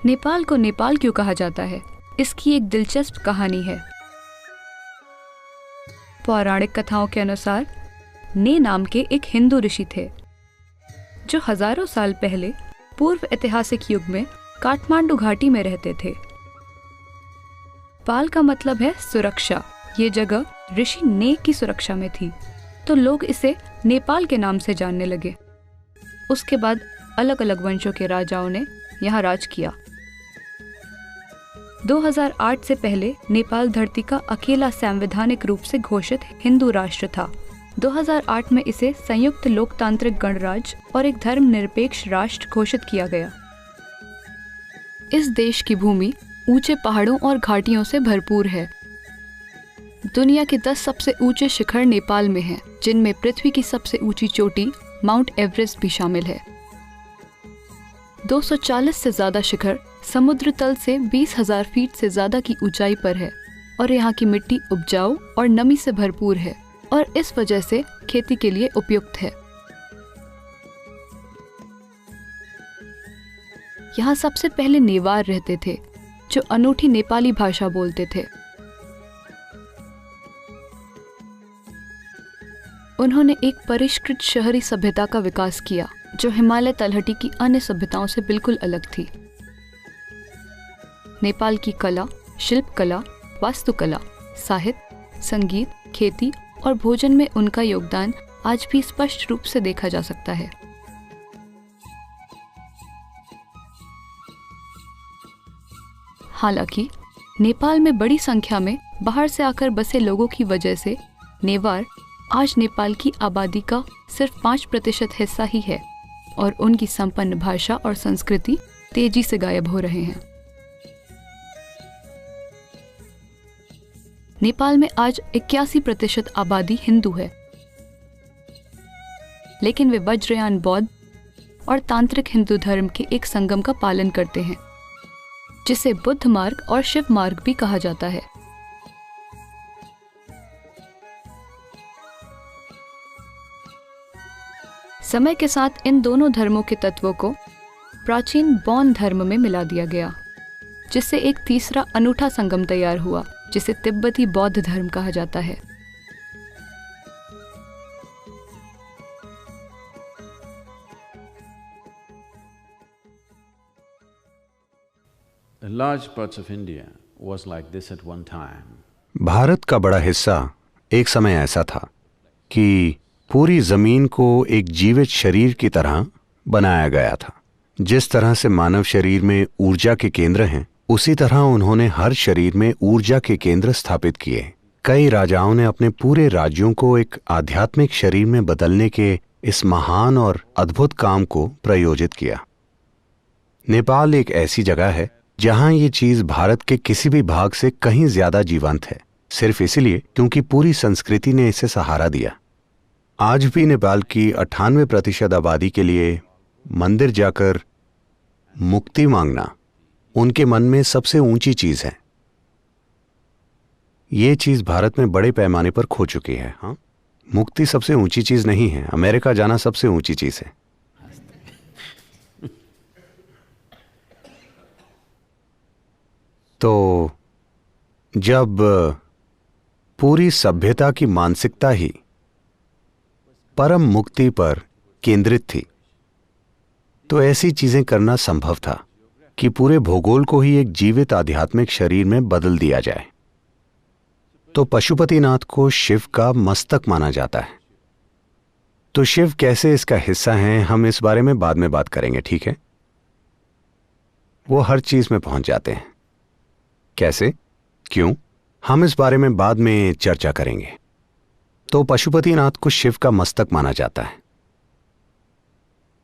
नेपाल को नेपाल क्यों कहा जाता है, इसकी एक दिलचस्प कहानी है। पौराणिक कथाओं के अनुसार ने नाम के एक हिंदू ऋषि थे जो हजारों साल पहले पूर्व ऐतिहासिक युग में काठमांडू घाटी में रहते थे। पाल का मतलब है सुरक्षा। ये जगह ऋषि ने की सुरक्षा में थी, तो लोग इसे नेपाल के नाम से जानने लगे। उसके बाद अलग अलग वंशों के राजाओं ने यहाँ राज किया। 2008 से पहले नेपाल धरती का अकेला संवैधानिक रूप से घोषित हिंदू राष्ट्र था। 2008 में इसे संयुक्त लोकतांत्रिक गणराज्य और एक धर्मनिरपेक्ष राष्ट्र घोषित किया गया। इस देश की भूमि ऊंचे पहाड़ों और घाटियों से भरपूर है। दुनिया के 10 सबसे ऊंचे शिखर नेपाल में हैं, जिनमें पृथ्वी की सबसे ऊंची चोटी माउंट एवरेस्ट भी शामिल है। 240 से ज्यादा शिखर समुद्र तल से 20,000 फीट से ज्यादा की ऊंचाई पर है और यहाँ की मिट्टी उपजाऊ और नमी से भरपूर है और इस वजह से खेती के लिए उपयुक्त है। यहाँ सबसे पहले नेवार रहते थे जो अनूठी नेपाली भाषा बोलते थे। उन्होंने एक परिष्कृत शहरी सभ्यता का विकास किया जो हिमालय तलहटी की अन्य सभ्यताओं से बिल्कुल अलग थी। नेपाल की कला, शिल्पकला, वास्तुकला, साहित्य, संगीत, खेती और भोजन में उनका योगदान आज भी स्पष्ट रूप से देखा जा सकता है। हालांकि नेपाल में बड़ी संख्या में बाहर से आकर बसे लोगों की वजह से नेवार आज नेपाल की आबादी का सिर्फ 5% हिस्सा ही है और उनकी संपन्न भाषा और संस्कृति तेजी से गायब हो रहे हैं। नेपाल में आज 81% आबादी हिंदू है, लेकिन वे वज्रयान बौद्ध और तांत्रिक हिंदू धर्म के एक संगम का पालन करते हैं, जिसे बुद्ध मार्ग और शिव मार्ग भी कहा जाता है। समय के साथ इन दोनों धर्मों के तत्वों को प्राचीन बौद्ध धर्म में मिला दिया गया, जिससे एक तीसरा अनूठा संगम तैयार हुआ जिसे तिब्बती बौद्ध धर्म कहा जाता है। Large parts of India was like this at one time. Bharat का बड़ा हिस्सा एक समय ऐसा था कि पूरी जमीन को एक जीवित शरीर की तरह बनाया गया था। जिस तरह से मानव शरीर में ऊर्जा के केंद्र हैं, उसी तरह उन्होंने हर शरीर में ऊर्जा के केंद्र स्थापित किए। कई राजाओं ने अपने पूरे राज्यों को एक आध्यात्मिक शरीर में बदलने के इस महान और अद्भुत काम को प्रयोजित किया। नेपाल एक ऐसी जगह है जहां ये चीज भारत के किसी भी भाग से कहीं ज्यादा जीवंत है, सिर्फ इसलिए क्योंकि पूरी संस्कृति ने इसे सहारा दिया। आज भी नेपाल की 98% आबादी के लिए मंदिर जाकर मुक्ति मांगना उनके मन में सबसे ऊंची चीज है। ये चीज भारत में बड़े पैमाने पर खो चुकी है। हाँ, मुक्ति सबसे ऊंची चीज नहीं है, अमेरिका जाना सबसे ऊंची चीज है। तो जब पूरी सभ्यता की मानसिकता ही परम मुक्ति पर केंद्रित थी, तो ऐसी चीजें करना संभव था कि पूरे भूगोल को ही एक जीवित आध्यात्मिक शरीर में बदल दिया जाए। तो पशुपतिनाथ को शिव का मस्तक माना जाता है। तो शिव कैसे इसका हिस्सा हैं, हम इस बारे में बाद में बात करेंगे, ठीक है? वो हर चीज में पहुंच जाते हैं। कैसे, क्यों, हम इस बारे में बाद में चर्चा करेंगे। तो पशुपतिनाथ को शिव का मस्तक माना जाता है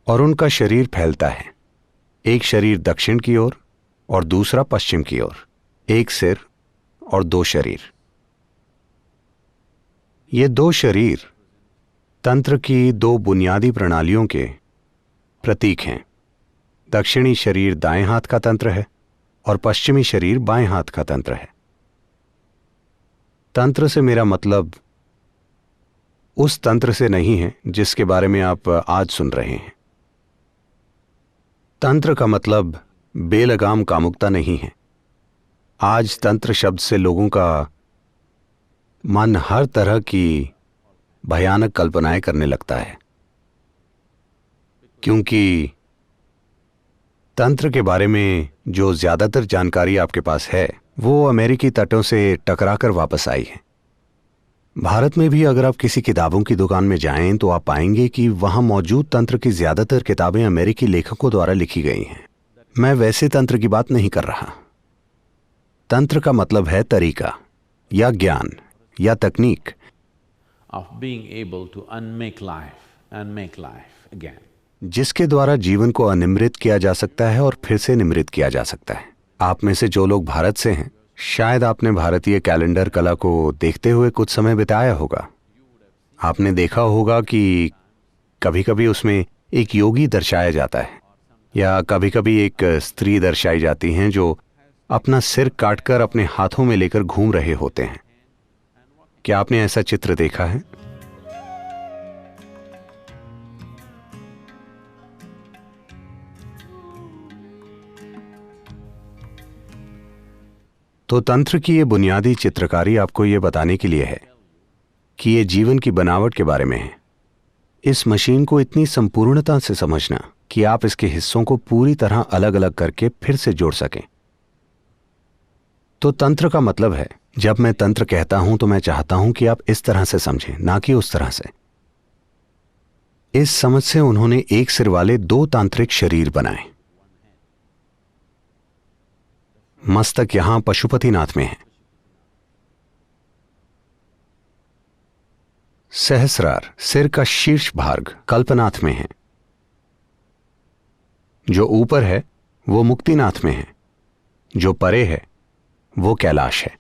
और उनका शरीर फैलता है, एक शरीर दक्षिण की ओर और दूसरा पश्चिम की ओर, एक सिर और 2 शरीर। ये 2 शरीर तंत्र की 2 बुनियादी प्रणालियों के प्रतीक हैं। दक्षिणी शरीर दाएं हाथ का तंत्र है और पश्चिमी शरीर बाएं हाथ का तंत्र है। तंत्र से मेरा मतलब उस तंत्र से नहीं है जिसके बारे में आप आज सुन रहे हैं। तंत्र का मतलब बेलगाम कामुकता नहीं है। आज तंत्र शब्द से लोगों का मन हर तरह की भयानक कल्पनाएं करने लगता है, क्योंकि तंत्र के बारे में जो ज्यादातर जानकारी आपके पास है वो अमेरिकी तटों से टकराकर वापस आई है। भारत में भी अगर आप किसी किताबों की दुकान में जाएं तो आप पाएंगे कि वहां मौजूद तंत्र की ज्यादातर किताबें अमेरिकी लेखकों द्वारा लिखी गई हैं। मैं वैसे तंत्र की बात नहीं कर रहा। तंत्र का मतलब है तरीका या ज्ञान या तकनीक of being able to unmake life and make life again. जिसके द्वारा जीवन को अनिमृत किया जा सकता है और फिर से निमृत किया जा सकता है। आप में से जो लोग भारत से हैं, शायद आपने भारतीय कैलेंडर कला को देखते हुए कुछ समय बिताया होगा। आपने देखा होगा कि कभी कभी उसमें एक योगी दर्शाया जाता है या कभी कभी एक स्त्री दर्शाई जाती हैं जो अपना सिर काटकर अपने हाथों में लेकर घूम रहे होते हैं। क्या आपने ऐसा चित्र देखा है? तो तंत्र की ये बुनियादी चित्रकारी आपको ये बताने के लिए है कि ये जीवन की बनावट के बारे में है। इस मशीन को इतनी संपूर्णता से समझना कि आप इसके हिस्सों को पूरी तरह अलग अलग करके फिर से जोड़ सकें। तो तंत्र का मतलब है, जब मैं तंत्र कहता हूं तो मैं चाहता हूं कि आप इस तरह से समझें, ना कि उस तरह से। इस समझ से उन्होंने एक सिर वाले 2 तांत्रिक शरीर बनाए। मस्तक यहां पशुपतिनाथ में है, सहस्रार सिर का शीर्ष भाग कल्पनाथ में है, जो ऊपर है वो मुक्तिनाथ में है, जो परे है वो कैलाश है।